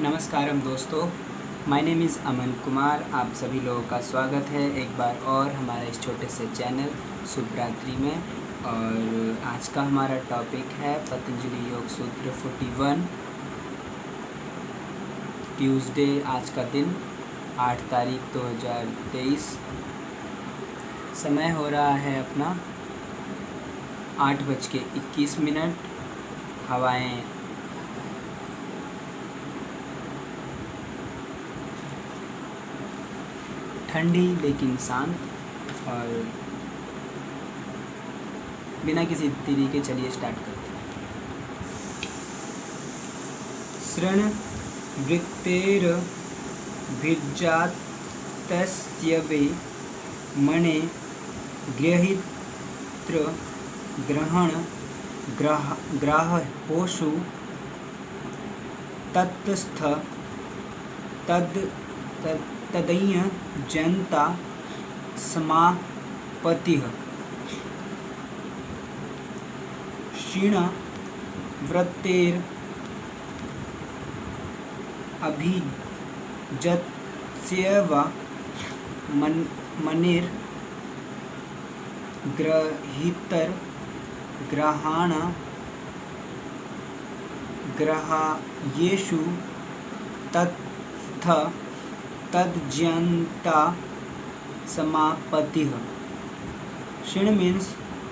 नमस्कारम दोस्तों, my name is Aman Kumar. आप सभी लोगों का स्वागत है एक बार और हमारे इस छोटे से चैनल शुभ रात्रि में। और आज का हमारा टॉपिक है पतंजलि योग सूत्र 41, ट्यूसडे। आज का दिन 8 तारीख 2023। समय हो रहा है अपना 8:21। हवाएं ठंडी लेकिन शांत। और बिना किसी देरी के चलिए स्टार्ट करते हैं। शृण वृत्तेर्भिज्जातस्य वे मने गृहीत्र ग्राहोषु तत्स्थ तदयजन्ता समापतिः। क्षीण वृत्तेरभिजत्स्यैव ग्राह्येषु तत्स्थ तदजन्ता समापतिः। क्षीण means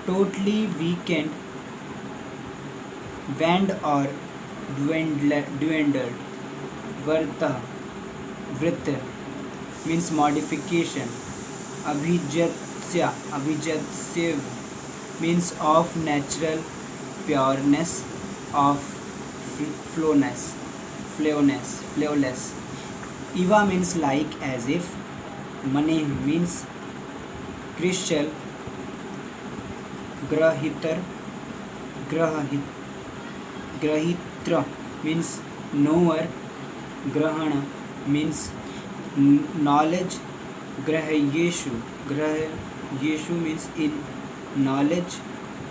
totally weakened, waned or dwindled. वृत्त means modification. अभिजत्स्य means of natural pureness, of flawless. Eva means like, as if. Mane means crystal. Grahitra means knower. Grahana means knowledge. Grahyeshu means in knowledge.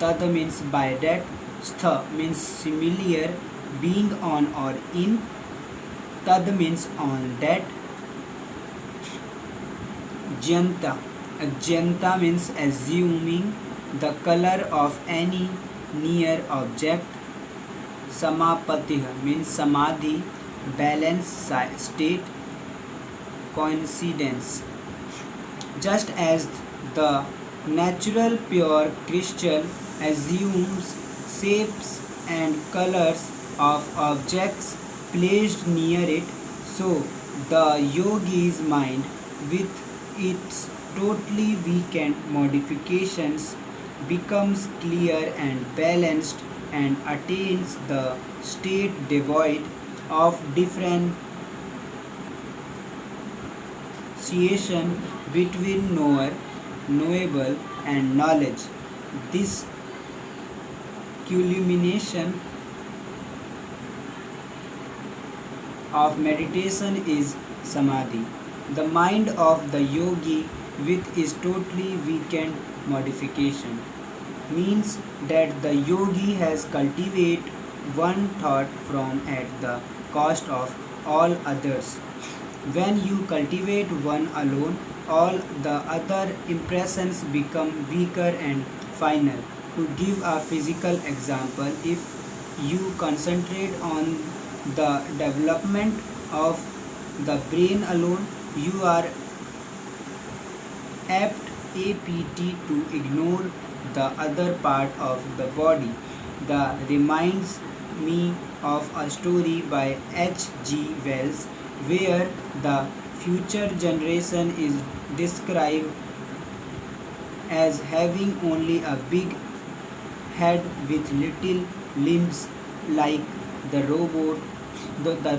Tad means by that. Stha means similar, being on or in. Tad means on that. Janta means assuming the color of any near object. Samapatih means samadhi, balance state, coincidence. Just as the natural pure crystal assumes shapes and colors of objects placed near it, so the yogi's mind, with its totally weakened modifications, becomes clear and balanced and attains the state devoid of differentiation between knower, knowable and knowledge. This culmination of meditation is samadhi. The mind of the yogi with its totally weakened modification means that the yogi has cultivated one thought from at the cost of all others. When you cultivate one alone, all the other impressions become weaker and final. To give a physical example, if you concentrate on the development of the brain alone, you are apt to ignore the other part of the body. That reminds me of a story by H.G. Wells, where the future generation is described as having only a big head with little limbs like the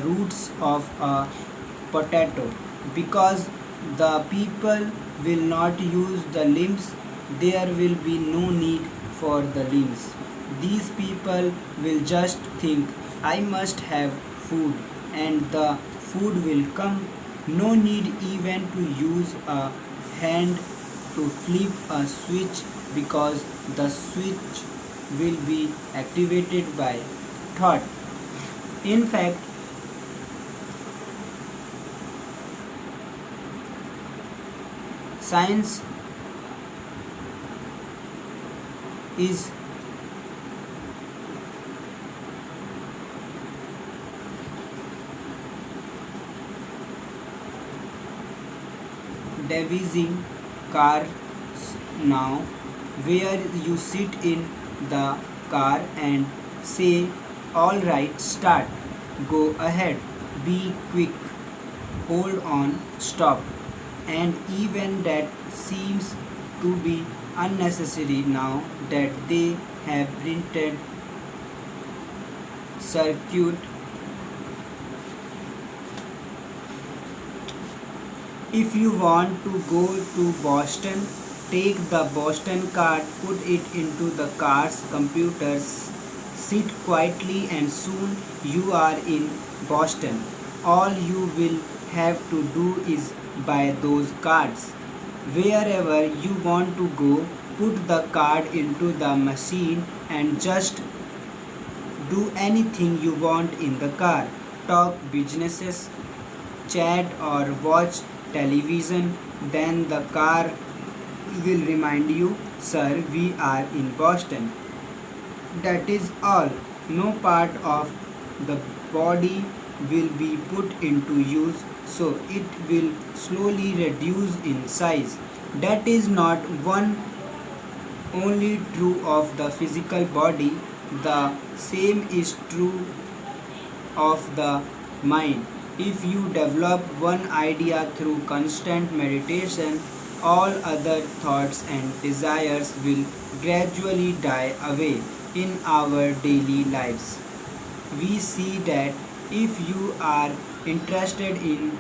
roots of a potato. Because the people will not use the limbs, there will be no need for the limbs. These people will just think, I must have food, and the food will come. No need even to use a hand to flip a switch, because the switch will be activated by thought. In fact, Science is devising cars now, where you sit in the car and say, alright, start, go ahead, be quick, hold on, stop. And even that seems to be unnecessary now that they have printed circuit. If you want to go to Boston, take the Boston card, put it into the car's computers, sit quietly, and soon you are in Boston. All you will have to do is buy those cards. Wherever you want to go, put the card into the machine and just do anything you want in the car. Talk businesses, chat or watch television, then the car will remind you, sir, we are in Boston. That is all. No part of the body will be put into use, so it will slowly reduce in size. That is not one only true of the physical body, the same is true of the mind. If you develop one idea through constant meditation, all other thoughts and desires will gradually die away in our daily lives. We see that if you are interested in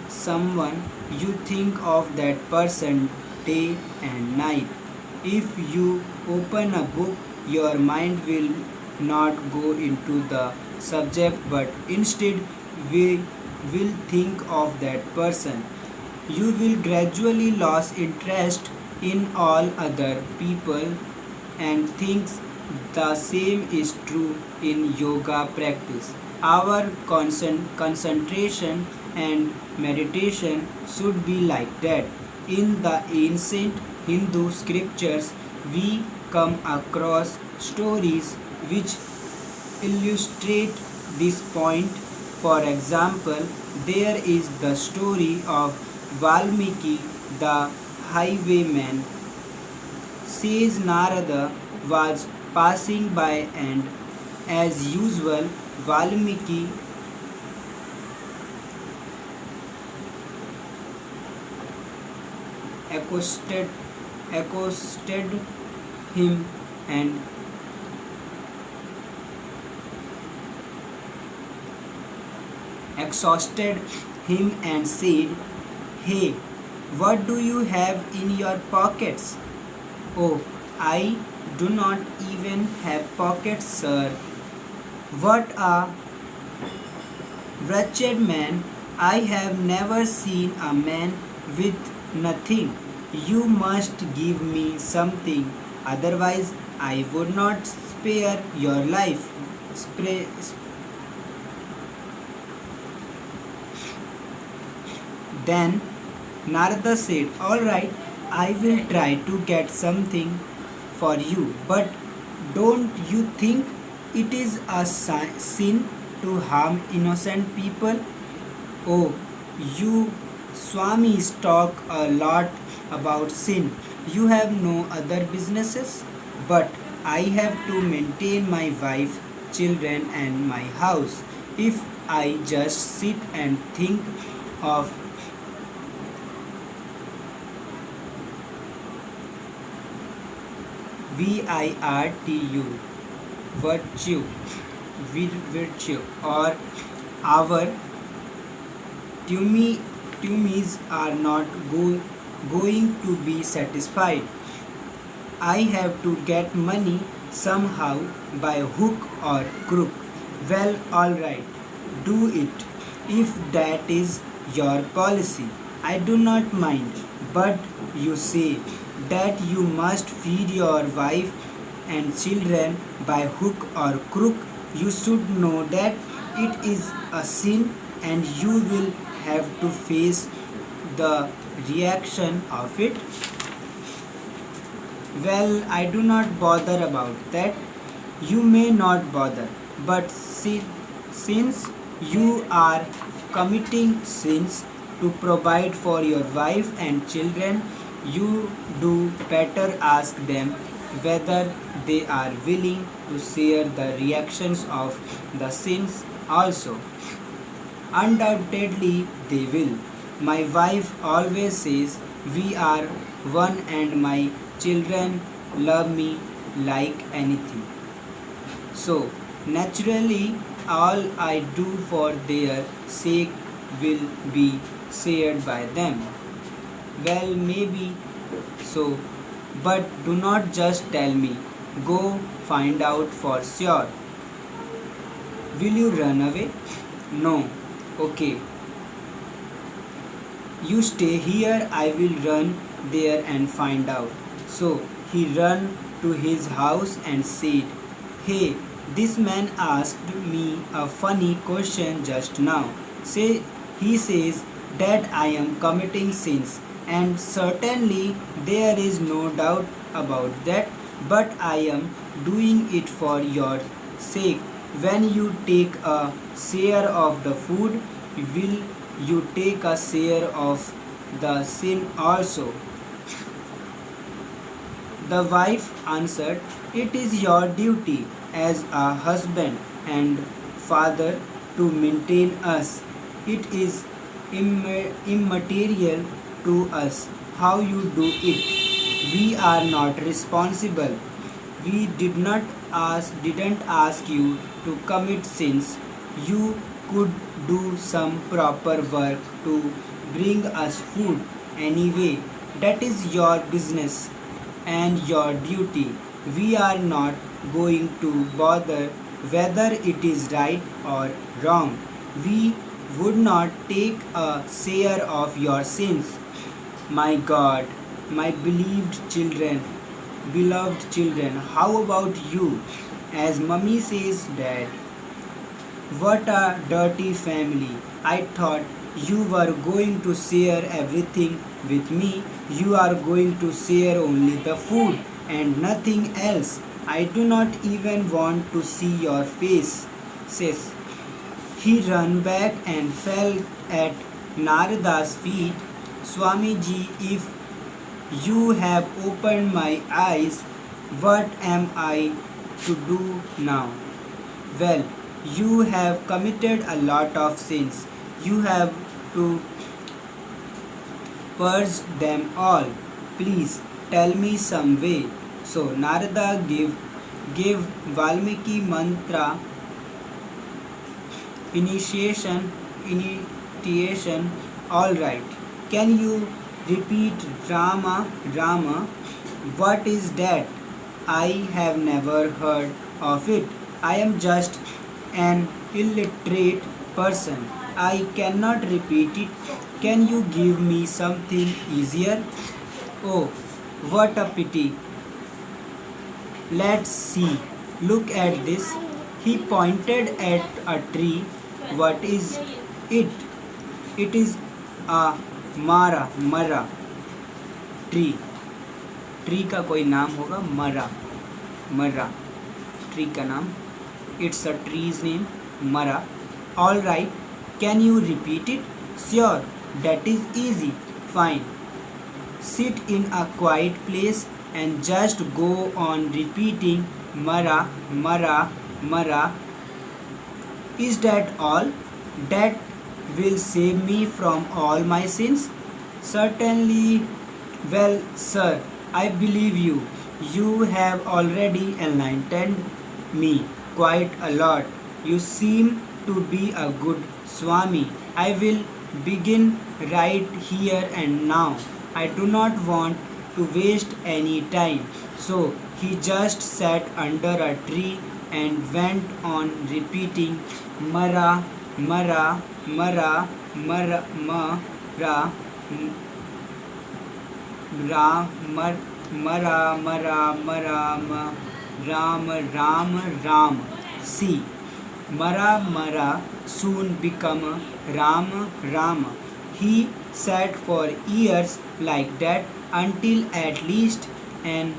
someone, you think of that person day and night. If you open a book, your mind will not go into the subject but instead we will think of that person. You will gradually lose interest in all other people and things. The same is true in yoga practice. Our concentration and meditation should be like that. In the ancient Hindu scriptures, we come across stories which illustrate this point. For example, there is the story of Valmiki the highwayman. Says Narada was passing by and as usual Valmiki accosted, accosted him and exhausted him and said, hey, what do you have in your pockets? Oh, I do not even have pockets, sir. What a wretched man! I have never seen a man with nothing. You must give me something, otherwise, I would not spare your life. Spray, Then Narada said, alright, I will try to get something for you, but don't you think it is a sin to harm innocent people? Oh, you Swamis talk a lot about sin. You have no other businesses, but I have to maintain my wife, children, and my house. If I just sit and think of virtu, virtue, virtue, or our tummies are not going to be satisfied. I have to get money somehow by hook or crook. Well, alright, do it. If that is your policy, I do not mind. But you say that you must feed your wife and children by hook or crook. You should know that it is a sin and you will have to face the reaction of it? Well, I do not bother about that. You may not bother, but since you are committing sins to provide for your wife and children, you do better ask them whether they are willing to share the reactions of the sins also. Undoubtedly, they will. My wife always says we are one, and my children love me like anything. So, naturally, all I do for their sake will be shared by them. Well, maybe so, but do not just tell me. Go find out for sure. Will you run away? No. Okay. You stay here, I will run there and find out. So he ran to his house and said, Hey, this man asked me a funny question just now. He says that I am committing sins, and certainly there is no doubt about that, but I am doing it for your sake. When you take a share of the food, will you take a share of the sin also? The wife answered, It is your duty as a husband and father to maintain us. It is immaterial to us how you do it. We are not responsible. We didn't ask you to commit sins. You could do some proper work to bring us food anyway. That is your business and your duty. We are not going to bother whether it is right or wrong. We would not take a share of your sins. My God, my beloved children, how about you? As mummy says, Dad, what a dirty family. I thought you were going to share everything with me. You are going to share only the food and nothing else. I do not even want to see your face, says. He ran back and fell at Narada's feet. Swamiji, if you have opened my eyes, what am I to do now? Well, you have committed a lot of sins. You have to purge them all. Please tell me some way. So Narada gave Valmiki mantra initiation. All right. Can you repeat Rama Rama? What is that? I have never heard of it. I am just an illiterate person. I cannot repeat it. Can you give me something easier? Oh, what a pity. Let's see. Look at this. He pointed at a tree. What is it? It is a mara tree. Tree का कोई नाम होगा मरा tree का नाम. It's a tree's name, mara. All right. Can you repeat it? Sure. That is easy. Fine. Sit in a quiet place and just go on repeating mara. Is that all? That will save me from all my sins? Certainly. Well, sir, I believe you. You have already enlightened me quite a lot. You seem to be a good Swami. I will begin right here and now. I do not want to waste any time. So he just sat under a tree and went on repeating mara, mara, mara, mara, mara, Ram, Ram. See, Mara soon become Ram. He sat for years like that until at least an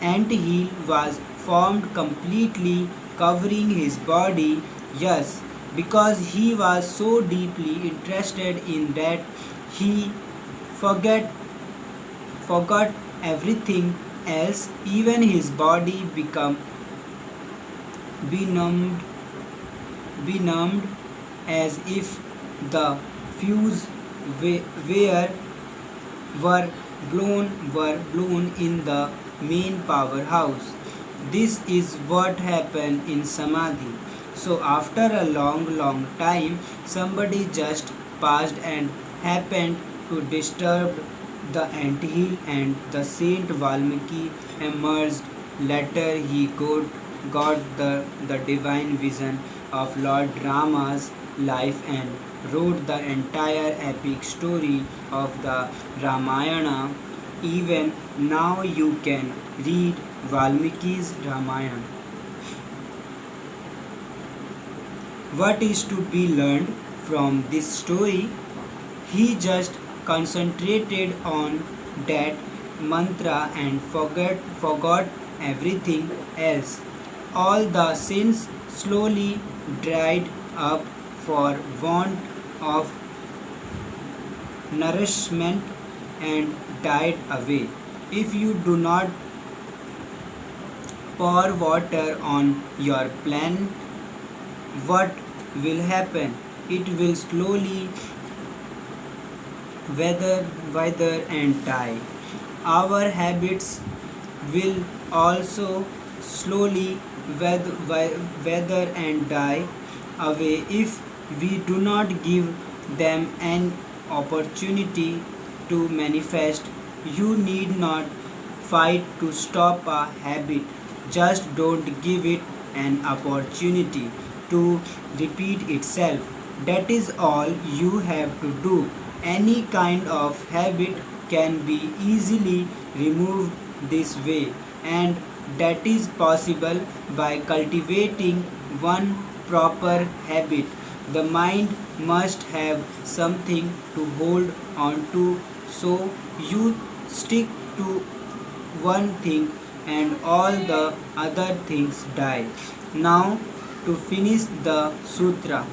anthill was formed completely covering his body. Yes, because he was so deeply interested in that he forget forgot everything else. Even his body became benumbed, benumbed as if the fuse were were blown in the main powerhouse. This is what happened in Samadhi. So after a long time, somebody just passed and happened to disturb the anthill, and the Saint Valmiki emerged. Later he got the divine vision of Lord Rama's life and wrote the entire epic story of the Ramayana. Even now you can read Valmiki's Ramayana. What is to be learned from this story? He just concentrated on that mantra and forgot everything else. All the sins slowly dried up for want of nourishment and died away. If you do not pour water on your plant, what will happen? It will slowly wither and die. Our habits will also slowly wither and die away if we do not give them an opportunity to manifest. You need not fight to stop a habit, just don't give it an opportunity to repeat itself. That is all you have to do. Any kind of habit can be easily removed this way, and that is possible by cultivating one proper habit. The mind must have something to hold on to, so you stick to one thing and all the other things die. Now, to finish the sutra,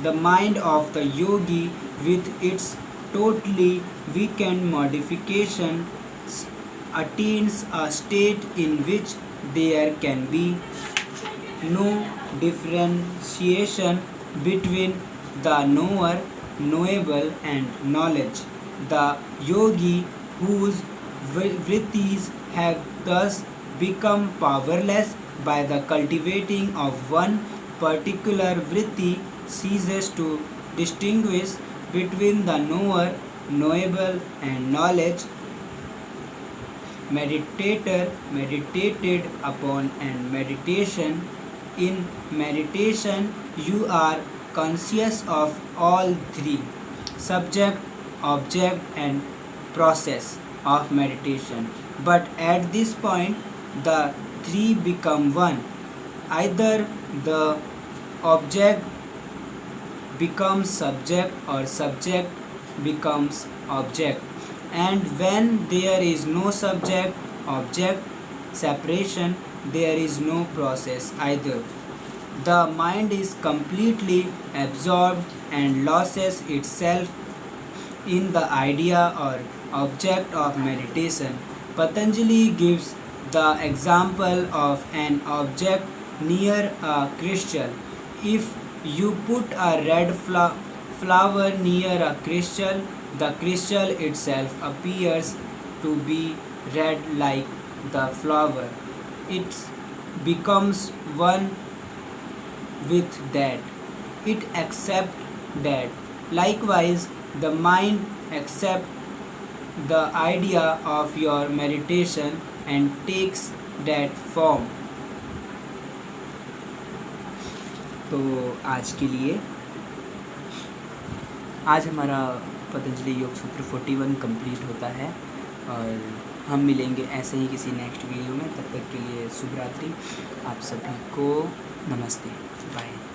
the mind of the yogi, with its totally weakened modifications, attains a state in which there can be no differentiation between the knower, knowable, and knowledge. The yogi, whose vrittis have thus become powerless by the cultivating of one particular vritti, ceases to distinguish between the knower, knowable, and knowledge. Meditator meditated upon and meditation. In meditation, you are conscious of all three: subject, object, and process of meditation. But at this point, the three become one. Either the object becomes subject or subject becomes object. And when there is no subject object separation, there is no process either. The mind is completely absorbed and loses itself in the idea or object of meditation. Patanjali gives the example of an object near a crystal. If you put a red flower near a crystal, the crystal itself appears to be red like the flower. It becomes one with that. It accepts that. Likewise, the mind accepts the idea of your meditation and takes that form. तो आज के लिए आज हमारा पतंजलि योग सूत्र 41 complete होता है, और हम मिलेंगे ऐसे ही किसी नेक्स्ट वीडियो में। तब तक के लिए शुभ रात्रि। आप सभी को नमस्ते, बाय।